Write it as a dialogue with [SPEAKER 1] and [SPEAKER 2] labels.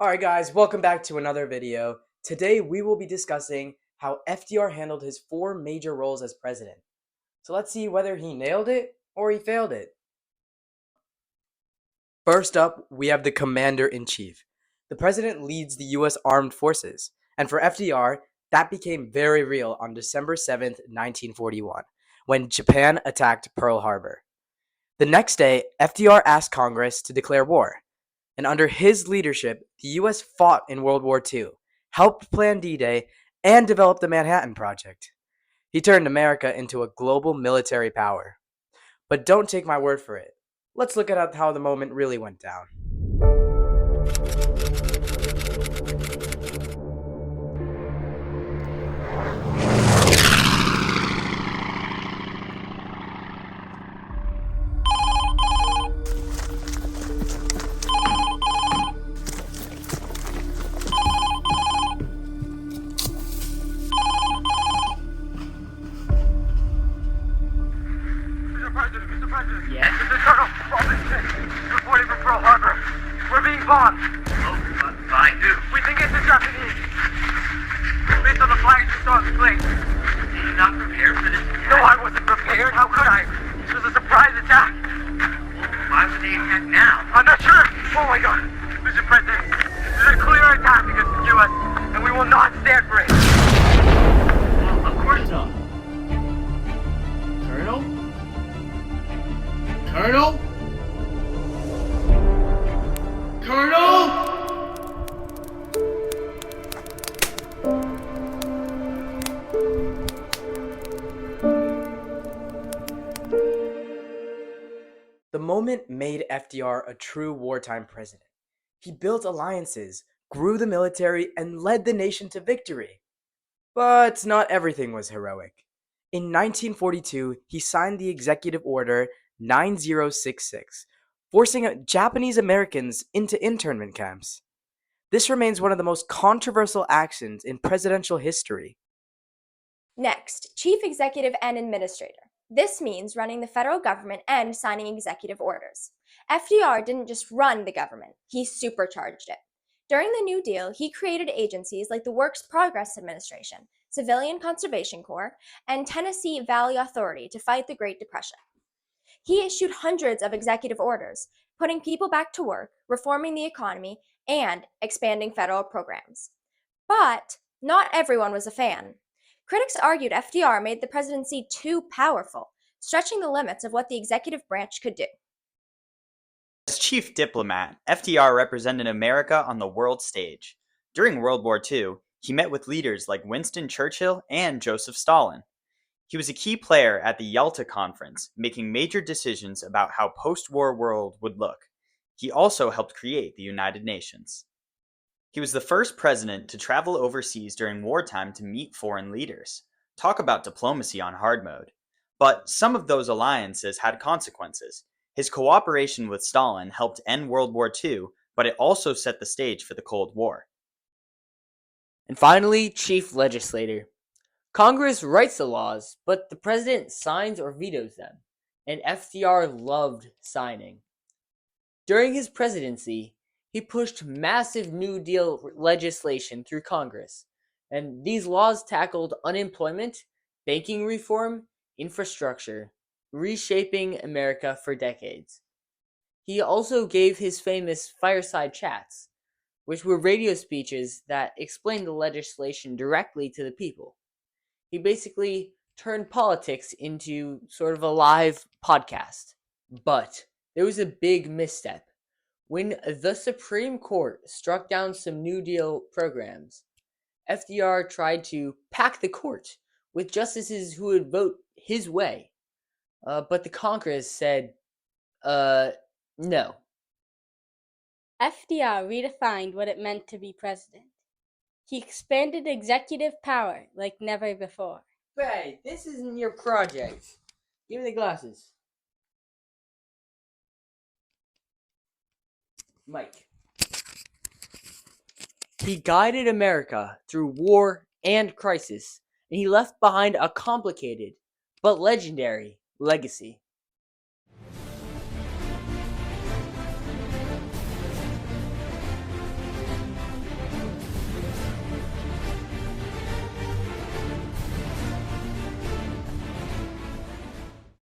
[SPEAKER 1] Alright guys, welcome back to another video. Today we will be discussing how FDR handled his four major roles as president. So let's see whether he nailed it or he failed it. First up, we have the Commander-in-Chief. The president leads the US Armed Forces, and for FDR, that became very real on December 7th, 1941, when Japan attacked Pearl Harbor. The next day, FDR asked Congress to declare war. And under his leadership, the US fought in World War II, helped plan D-Day, and developed the Manhattan Project. He turned America into a global military power. But don't take my word for it. Let's look at how the moment really went down.
[SPEAKER 2] Mr. President.
[SPEAKER 3] Yes?
[SPEAKER 2] This is Colonel Robinson, reporting from Pearl Harbor. We're being bombed.
[SPEAKER 3] Oh, by who?
[SPEAKER 2] We think it's the Japanese. Based on the flags we saw on the plane.
[SPEAKER 3] Did you not prepare for this attack?
[SPEAKER 2] No, I wasn't prepared. How could I? This was a surprise attack.
[SPEAKER 3] Well, why would they attack now?
[SPEAKER 2] I'm not sure. Oh my God. Mr. President, this is a clear attack against the U.S., and we will not stand for it.
[SPEAKER 3] Well, of course not. Colonel? Colonel? Colonel?
[SPEAKER 1] The moment made FDR a true wartime president. He built alliances, grew the military, and led the nation to victory. But not everything was heroic. In 1942, he signed the Executive Order 9066, forcing Japanese Americans into internment camps. This remains one of the most controversial actions in presidential history.
[SPEAKER 4] Next, Chief Executive and Administrator. This means running the federal government and signing executive orders. FDR didn't just run the government, he supercharged it. During the New Deal, he created agencies like the Works Progress Administration, Civilian Conservation Corps, and Tennessee Valley Authority to fight the Great Depression. He issued hundreds of executive orders, putting people back to work, reforming the economy, and expanding federal programs. But not everyone was a fan. Critics argued FDR made the presidency too powerful, stretching the limits of what the executive branch could do.
[SPEAKER 5] As chief diplomat, FDR represented America on the world stage. During World War II, he met with leaders like Winston Churchill and Joseph Stalin. He was a key player at the Yalta Conference, making major decisions about how post-war world would look. He also helped create the United Nations. He was the first president to travel overseas during wartime to meet foreign leaders. Talk about diplomacy on hard mode. But some of those alliances had consequences. His cooperation with Stalin helped end World War II, but it also set the stage for the Cold War.
[SPEAKER 6] And finally, Chief Legislator. Congress writes the laws, but the president signs or vetoes them, and FDR loved signing. During his presidency, he pushed massive New Deal legislation through Congress, and these laws tackled unemployment, banking reform, infrastructure, reshaping America for decades. He also gave his famous fireside chats, which were radio speeches that explained the legislation directly to the people. He basically turned politics into sort of a live podcast. But there was a big misstep. When the Supreme Court struck down some New Deal programs, FDR tried to pack the court with justices who would vote his way. But the Congress said, no.
[SPEAKER 7] FDR redefined what it meant to be president. He expanded executive power like never before.
[SPEAKER 6] Hey, this isn't your project. Give me the glasses. Mike. He guided America through war and crisis, and he left behind a complicated but legendary legacy.